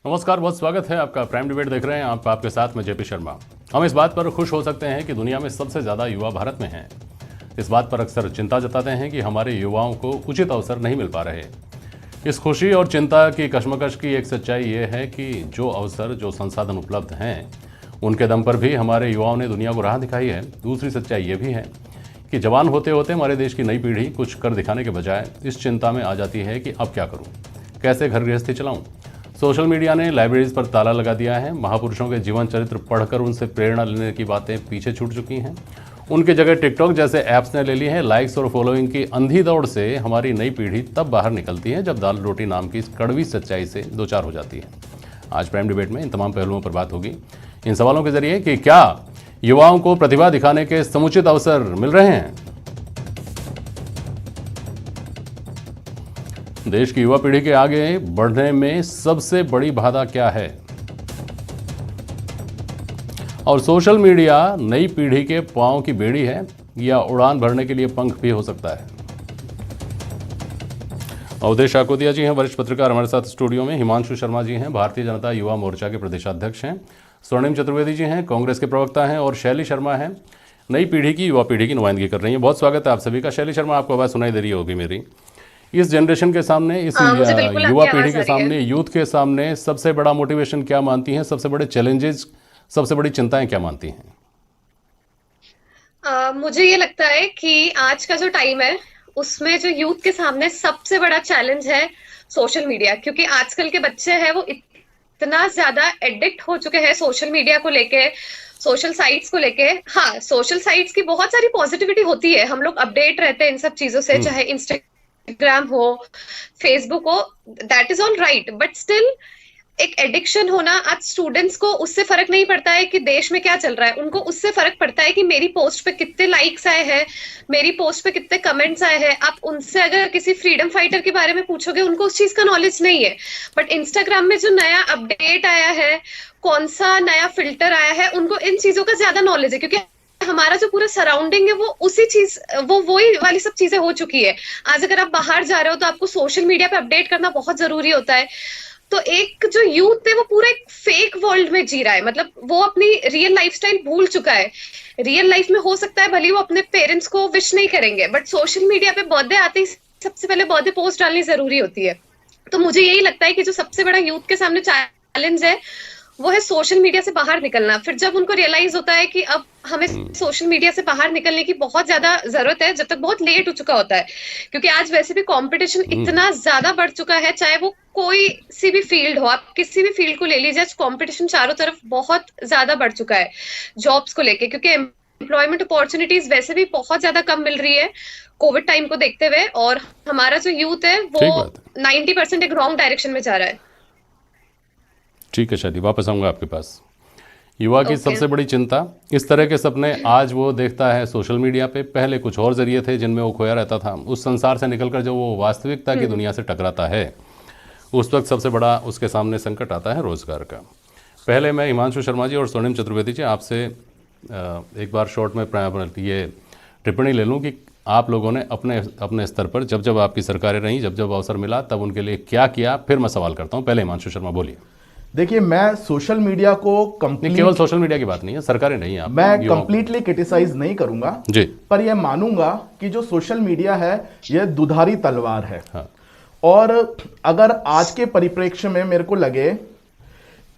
नमस्कार, बहुत स्वागत है आपका। प्राइम डिबेट देख रहे हैं आप, आपके साथ में जेपी शर्मा। हम इस बात पर खुश हो सकते हैं कि दुनिया में सबसे ज़्यादा युवा भारत में हैं। इस बात पर अक्सर चिंता जताते हैं कि हमारे युवाओं को उचित अवसर नहीं मिल पा रहे। इस खुशी और चिंता की कशमकश की एक सच्चाई ये है कि जो अवसर, जो संसाधन उपलब्ध हैं, उनके दम पर भी हमारे युवाओं ने दुनिया को राह दिखाई है। दूसरी सच्चाई ये भी है कि जवान होते होते हमारे देश की नई पीढ़ी कुछ कर दिखाने के बजाय इस चिंता में आ जाती है कि अब क्या करूं, कैसे घर गृहस्थी चलाऊं। सोशल मीडिया ने लाइब्रेरीज पर ताला लगा दिया है। महापुरुषों के जीवन चरित्र पढ़कर उनसे प्रेरणा लेने की बातें पीछे छूट चुकी हैं। उनकी जगह टिकटॉक जैसे ऐप्स ने ले ली है। लाइक्स और फॉलोइंग की अंधी दौड़ से हमारी नई पीढ़ी तब बाहर निकलती है जब दाल रोटी नाम की इस कड़वी सच्चाई से दो चार हो जाती है। आज प्राइम डिबेट में इन तमाम पहलुओं पर बात होगी, इन सवालों के जरिए कि क्या युवाओं को प्रतिभा दिखाने के समुचित अवसर मिल रहे हैं, देश की युवा पीढ़ी के आगे बढ़ने में सबसे बड़ी बाधा क्या है, और सोशल मीडिया नई पीढ़ी के पांव की बेड़ी है या उड़ान भरने के लिए पंख भी हो सकता है। अवधेश आकोदिया जी हैं, वरिष्ठ पत्रकार, हमारे साथ स्टूडियो में। हिमांशु शर्मा जी हैं, भारतीय जनता युवा मोर्चा के प्रदेशाध्यक्ष हैं। स्वर्णिम चतुर्वेदी जी हैं, कांग्रेस के प्रवक्ता हैं। और शैली शर्मा हैं, नई पीढ़ी की, युवा पीढ़ी की नुमाइंदगी कर रही हैं। बहुत स्वागत है आप सभी का। शैली शर्मा, आपको आवाज़ सुनाई दे रही होगी मेरी। इस जनरेशन के सामने, इस युवा पीढ़ी के सामने, यूथ के सामने सबसे बड़ा मोटिवेशन क्या मानती हैं, सबसे बड़े चैलेंजेस, सबसे बड़ी चिंताएं क्या मानती हैं? मुझे ये लगता है कि आज का जो टाइम है उसमें जो यूथ के सामने सबसे बड़ा चैलेंज है सोशल मीडिया, क्योंकि आजकल के बच्चे हैं वो इतना ज्यादा एडिक्ट हो चुके हैं सोशल मीडिया को लेके, सोशल साइट्स को लेके। हाँ, सोशल साइट्स की बहुत सारी पॉजिटिविटी होती है, हम लोग अपडेट रहते हैं इन सब चीजों से, चाहे इंस्टाग्राम हो, फेसबुक हो, that is all right, but still एक एडिक्शन होना। आज स्टूडेंट्स को उससे फर्क नहीं पड़ता है कि देश में क्या चल रहा है, उनको उससे फर्क पड़ता है कि मेरी पोस्ट पे कितने लाइक्स आए हैं, मेरी पोस्ट पे कितने कमेंट्स आए हैं। आप उनसे अगर किसी फ्रीडम फाइटर के बारे में पूछोगे, उनको उस चीज का नॉलेज नहीं है। बट इंस्टाग्राम में जो नया अपडेट आया है, कौन सा नया फिल्टर आया है, उनको इन चीजों का ज्यादा नॉलेज है, क्योंकि हमारा जो पूरा सराउंडिंग है वो उसी चीज, वो वही वाली सब चीजें हो चुकी है। आज अगर आप बाहर जा रहे हो तो आपको सोशल मीडिया पे अपडेट करना बहुत जरूरी होता है। तो एक जो यूथ है वो पूरा एक फेक वर्ल्ड में जी रहा है, मतलब वो अपनी रियल लाइफस्टाइल भूल चुका है। रियल लाइफ में हो सकता है भले वो अपने पेरेंट्स को विश नहीं करेंगे, बट सोशल मीडिया पे बर्थडे आते ही सबसे पहले बर्थडे पोस्ट डालनी जरूरी होती है। तो मुझे यही लगता है कि जो सबसे बड़ा यूथ के सामने चैलेंज है वो है सोशल मीडिया से बाहर निकलना। फिर जब उनको रियलाइज होता है कि अब हमें सोशल मीडिया से बाहर निकलने की बहुत ज्यादा जरूरत है, जब तक बहुत लेट हो चुका होता है, क्योंकि आज वैसे भी कंपटीशन इतना ज्यादा बढ़ चुका है, चाहे वो कोई सी भी फील्ड हो, आप किसी भी फील्ड को ले लीजिए, आज कंपटीशन चारों तरफ बहुत ज्यादा बढ़ चुका है जॉब्स को लेके, क्योंकि एम्प्लॉयमेंट अपॉर्चुनिटीज वैसे भी बहुत ज्यादा कम मिल रही है कोविड टाइम को देखते हुए। और हमारा जो यूथ है वो 90% एक रॉन्ग डायरेक्शन में जा रहा है। ठीक है शादी, वापस आऊँगा आपके पास। युवा की सबसे बड़ी चिंता, इस तरह के सपने आज वो देखता है सोशल मीडिया पे। पहले कुछ और जरिए थे जिनमें वो खोया रहता था। उस संसार से निकलकर जब वो वास्तविकता की दुनिया से टकराता है, उस वक्त सबसे बड़ा उसके सामने संकट आता है रोजगार का। पहले मैं हिमांशु शर्मा जी और स्वर्णिम चतुर्वेदी जी आपसे एक बार शॉर्ट में ये टिप्पणी ले लूँ कि आप लोगों ने अपने अपने स्तर पर जब जब आपकी सरकारें रहीं, जब जब अवसर मिला, तब उनके लिए क्या किया। फिर मैं सवाल करता हूँ। पहले हिमांशु शर्मा बोलिए। देखिए, मैं सोशल मीडिया को केवल सोशल मीडिया की बात नहीं है, सरकारें नहीं है, मैं कंप्लीटली क्रिटिसाइज नहीं करूंगा जी, पर यह मानूंगा कि जो सोशल मीडिया है यह दुधारी तलवार है। हाँ। और अगर आज के परिप्रेक्ष्य में मेरे को लगे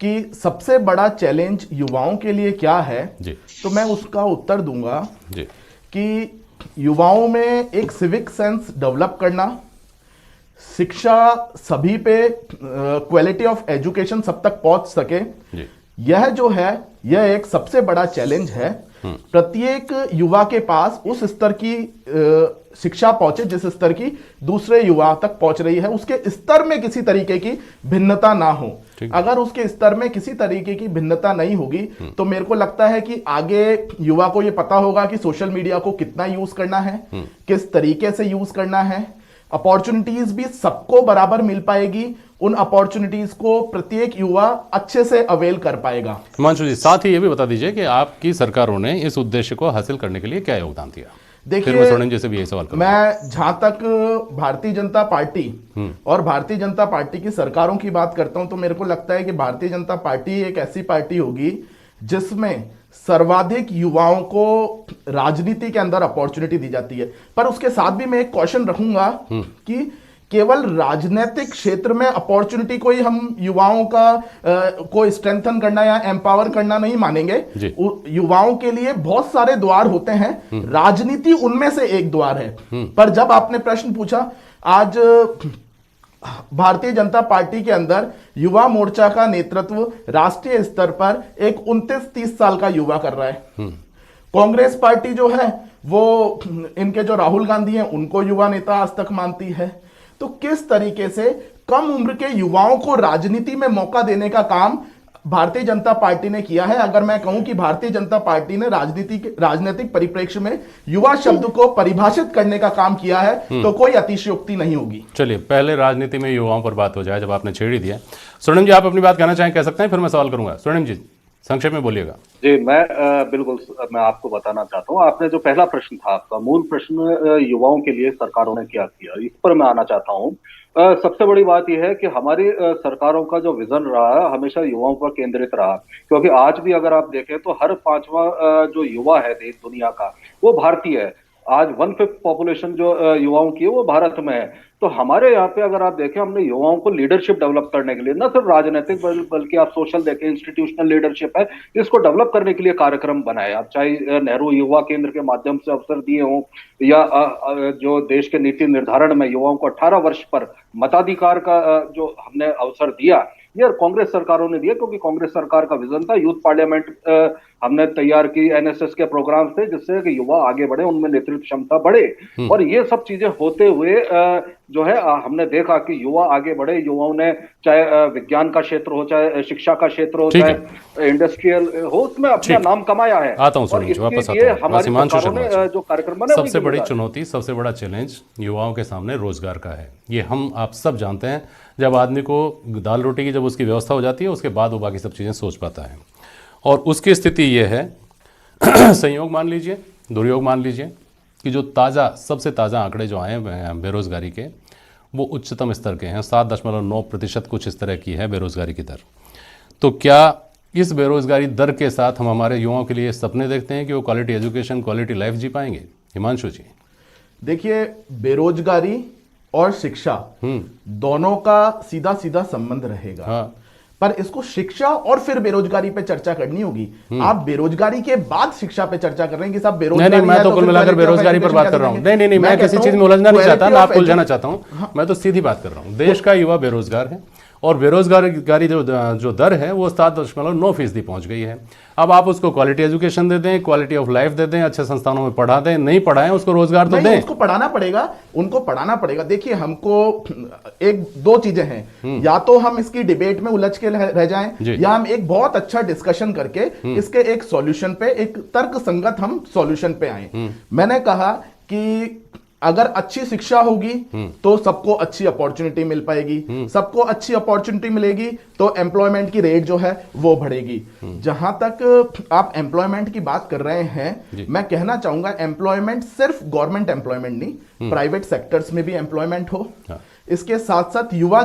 कि सबसे बड़ा चैलेंज युवाओं के लिए क्या है जी, तो मैं उसका उत्तर दूंगा जी कि युवाओं में एक सिविक सेंस डेवलप करना, शिक्षा सभी पे, क्वालिटी ऑफ एजुकेशन सब तक पहुंच सके, यह जो है यह एक सबसे बड़ा चैलेंज है। प्रत्येक युवा के पास उस स्तर की शिक्षा पहुंचे जिस स्तर की दूसरे युवा तक पहुंच रही है, उसके स्तर में किसी तरीके की भिन्नता ना हो। अगर उसके स्तर में किसी तरीके की भिन्नता नहीं होगी तो मेरे को लगता है कि आगे युवा को यह पता होगा कि सोशल मीडिया को कितना यूज करना है, किस तरीके से यूज करना है। अपॉर्चुनिटीज भी सबको बराबर मिल पाएगी, उन अपॉर्चुनिटीज को प्रत्येक युवा अच्छे से अवेल कर पाएगा। हिमांशु जी, साथ ही ये भी बता दीजिए कि आपकी सरकारों ने इस उद्देश्य को हासिल करने के लिए क्या योगदान दिया। देखिए, फिर मैं स्वर्णिम जी से भी यही सवाल करूंगा। मैं जहां तक भारतीय जनता पार्टी और भारतीय जनता पार्टी की सरकारों की बात करता हूं, तो मेरे को लगता है कि भारतीय जनता पार्टी एक ऐसी पार्टी होगी जिसमें सर्वाधिक युवाओं को राजनीति के अंदर अपॉर्चुनिटी दी जाती है। पर उसके साथ भी मैं एक क्वेश्चन रखूंगा कि केवल राजनीतिक क्षेत्र में अपॉर्चुनिटी को ही हम युवाओं को स्ट्रेंथन करना या एम्पावर करना नहीं मानेंगे। युवाओं के लिए बहुत सारे द्वार होते हैं, राजनीति उनमें से एक द्वार है। पर जब आपने प्रश्न पूछा, आज भारतीय जनता पार्टी के अंदर युवा मोर्चा का नेतृत्व राष्ट्रीय स्तर पर एक 29-30 साल का युवा कर रहा है। कांग्रेस पार्टी जो है वो इनके जो राहुल गांधी हैं उनको युवा नेता आज तक मानती है। तो किस तरीके से कम उम्र के युवाओं को राजनीति में मौका देने का काम भारतीय जनता पार्टी ने किया है। अगर मैं कहूं कि भारतीय जनता पार्टी ने राजनीतिक परिप्रेक्ष्य में युवा शब्द को परिभाषित करने का काम किया है, तो कोई अतिशयोक्ति नहीं होगी। चलिए, पहले राजनीति में युवाओं पर बात हो जाए, जब आपने छेड़ ही दिया। स्वर्णिम जी, आप अपनी बात कहना चाहें, कह सकते हैं, फिर मैं सवाल करूंगा। स्वर्णिम जी, संक्षेप में बोलिएगा। जी, बिल्कुल मैं आपको बताना चाहता हूँ, आपने जो पहला प्रश्न था, आपका मूल प्रश्न युवाओं के लिए सरकारों ने क्या किया, इस पर मैं आना चाहता हूँ। सबसे बड़ी बात यह है कि हमारी सरकारों का जो विजन रहा है हमेशा युवाओं पर केंद्रित रहा, क्योंकि आज भी अगर आप देखें तो हर 5वां जो युवा है देश दुनिया का वो भारतीय है। आज 1/5 पॉपुलेशन जो युवाओं की है वो भारत में है। तो हमारे यहाँ पे अगर आप देखें, हमने युवाओं को लीडरशिप डेवलप करने के लिए, न सिर्फ राजनीतिक बल्कि आप सोशल देखें, इंस्टीट्यूशनल लीडरशिप है, इसको डेवलप करने के लिए कार्यक्रम बनाए। आप चाहे नेहरू युवा केंद्र के माध्यम से अवसर दिए हों या जो देश के नीति निर्धारण में युवाओं को 18 वर्ष पर मताधिकार का जो हमने अवसर दिया, ये कांग्रेस सरकारों ने दिया, क्योंकि कांग्रेस सरकार का विजन था यूथ पार्लियामेंट हमने तैयार की एनएसएस के प्रोग्राम से, जिससे कि युवा आगे बढ़े, उनमें नेतृत्व क्षमता बढ़े। और ये सब चीजें होते हुए जो है हमने देखा कि युवा आगे बढ़े। युवाओं ने चाहे विज्ञान का क्षेत्र हो, चाहे शिक्षा का क्षेत्र हो, चाहे इंडस्ट्रियल हो, उसमें अपना नाम कमाया है। आता हूं सुनिए, वापस आता हूं। हमारी सरकारों ने जो कार्यक्रम बनाए, सबसे बड़ी चुनौती, सबसे बड़ा चैलेंज युवाओं के सामने रोजगार का है। ये हम आप सब जानते हैं। जब आदमी को दाल रोटी की जब उसकी व्यवस्था हो जाती है, उसके बाद वो बाकी सब चीज़ें सोच पाता है। और उसकी स्थिति ये है संयोग मान लीजिए, दुर्योग मान लीजिए कि जो सबसे ताज़ा आंकड़े जो आए हैं बेरोज़गारी के, वो उच्चतम स्तर के हैं। 7.9% कुछ इस तरह की है बेरोज़गारी की दर। तो क्या इस बेरोज़गारी दर के साथ हम हमारे युवाओं के लिए सपने देखते हैं कि वो क्वालिटी एजुकेशन, क्वालिटी लाइफ जी पाएंगे? हिमांशु जी, देखिए, बेरोजगारी और शिक्षा दोनों का सीधा सीधा संबंध रहेगा। हाँ। पर इसको शिक्षा और फिर बेरोजगारी पे चर्चा करनी होगी। आप बेरोजगारी के बाद शिक्षा पे चर्चा कर रहे हैं कि सब बेरोजगारी। नहीं, मैं तो कुल मिलाकर बेरोजगारी पर बात कर रहा हूँ। नहीं, मैं किसी चीज में उलझना नहीं चाहता ना, आपको उलझाना चाहता हूँ। मैं तो सीधी बात कर रहा हूँ। देश का युवा बेरोजगार है और बेरोजगारी जो दर है वो 7.9% पहुंच गई है। अब आप उसको क्वालिटी एजुकेशन दे दें, क्वालिटी ऑफ लाइफ दे दें, अच्छे संस्थानों में पढ़ा दें, नहीं पढ़ाएं, उसको रोजगार तो दें। उसको पढ़ाना पड़ेगा, उनको पढ़ाना पड़ेगा। देखिए, हमको एक दो चीजें हैं, या तो हम इसकी डिबेट में उलझ के रह जाएं, या हम एक बहुत अच्छा डिस्कशन करके इसके एक सॉल्यूशन पे, एक तर्क संगत हम सॉल्यूशन पे आए। मैंने कहा कि अगर अच्छी शिक्षा होगी तो सबको अच्छी अपॉर्चुनिटी मिल पाएगी, सबको अच्छी अपॉर्चुनिटी मिलेगी तो एम्प्लॉयमेंट की रेट जो है वो बढ़ेगी। जहां तक आप एम्प्लॉयमेंट की बात कर रहे हैं, मैं कहना चाहूंगा एम्प्लॉयमेंट सिर्फ गवर्नमेंट एम्प्लॉयमेंट नहीं, प्राइवेट सेक्टर्स में भी एम्प्लॉयमेंट हो। इसके साथ साथ युवा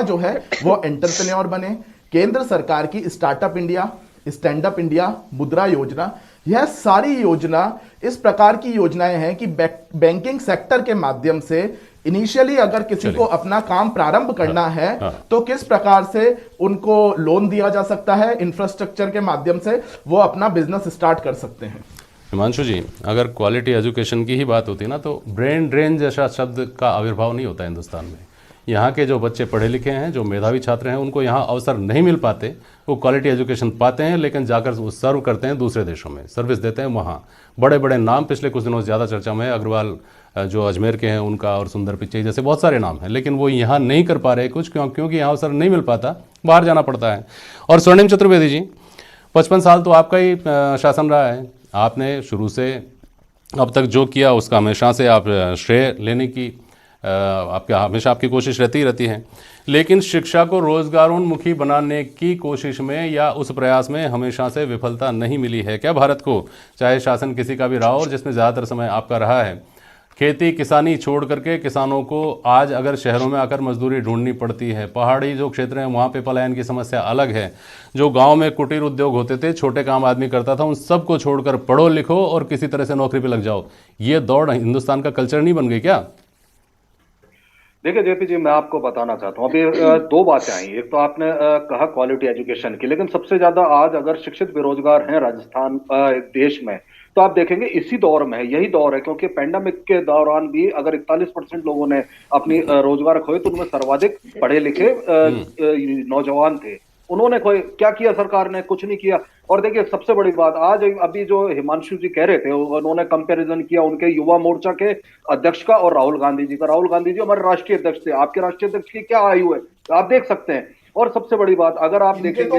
जो है वो एंटरप्रेन्योर बने। केंद्र सरकार की startup India, stand up India, मुद्रा योजना, यह सारी योजना इस प्रकार की योजनाएं हैं कि बैंकिंग सेक्टर के माध्यम से इनिशियली अगर किसी को अपना काम प्रारंभ करना है तो किस प्रकार से उनको लोन दिया जा सकता है, इंफ्रास्ट्रक्चर के माध्यम से वो अपना बिजनेस स्टार्ट कर सकते हैं। हिमांशु जी, अगर क्वालिटी एजुकेशन की ही बात होती ना तो ब्रेन ड्रेन जैसा शब्द का आविर्भाव नहीं होता हिंदुस्तान में। यहाँ के जो बच्चे पढ़े लिखे हैं, जो मेधावी छात्र हैं, उनको यहाँ अवसर नहीं मिल पाते। वो क्वालिटी एजुकेशन पाते हैं लेकिन जाकर वो सर्व करते हैं दूसरे देशों में, सर्विस देते हैं वहाँ। बड़े बड़े नाम पिछले कुछ दिनों से ज़्यादा चर्चा में, अग्रवाल जो अजमेर के हैं उनका, और सुंदर पिच्चई जैसे बहुत सारे नाम हैं, लेकिन वो यहाँ नहीं कर पा रहे कुछ, क्योंकि यहाँ अवसर नहीं मिल पाता, बाहर जाना पड़ता है। और स्वर्णिम चतुर्वेदी जी, 55 साल तो आपका ही शासन रहा है। आपने शुरू से अब तक जो किया उसका हमेशा से आप श्रेय लेने की हमेशा आपकी कोशिश रहती है, लेकिन शिक्षा को रोजगारोन्मुखी बनाने की कोशिश में या उस प्रयास में हमेशा से विफलता नहीं मिली है क्या भारत को? चाहे शासन किसी का भी रहा हो, और जिसमें ज़्यादातर समय आपका रहा है। खेती किसानी छोड़ करके किसानों को आज अगर शहरों में आकर मजदूरी ढूंढनी पड़ती है, पहाड़ी जो क्षेत्र हैं वहाँ पे पलायन की समस्या अलग है, जो गांव में कुटीर उद्योग होते थे, छोटे काम आदमी करता था, उन सबको छोड़कर पढ़ो लिखो और किसी तरह से नौकरी पे लग जाओ, ये दौड़ हिंदुस्तान का कल्चर नहीं बन गई क्या? देखिए जेपी जी, मैं आपको बताना चाहता हूँ, अभी दो बातें आई। एक तो आपने कहा क्वालिटी एजुकेशन की, लेकिन सबसे ज्यादा आज अगर शिक्षित बेरोजगार हैं राजस्थान देश में, तो आप देखेंगे इसी दौर में है, यही दौर है, क्योंकि पेंडेमिक के दौरान भी अगर 41% लोगों ने अपनी रोजगार खोए, तो उनमें सर्वाधिक पढ़े लिखे नौजवान थे। उन्होंने कोई क्या किया? सरकार ने कुछ नहीं किया। और देखिए सबसे बड़ी बात, आज अभी जो हिमांशु जी कह रहे थे, उन्होंने कंपैरिजन किया उनके युवा मोर्चा के अध्यक्ष का और राहुल गांधी जी का। राहुल गांधी जी हमारे राष्ट्रीय अध्यक्ष थे, आपके राष्ट्रीय अध्यक्ष की क्या आयु है आप देख सकते हैं। और सबसे बड़ी बात, अगर आप देखेंगे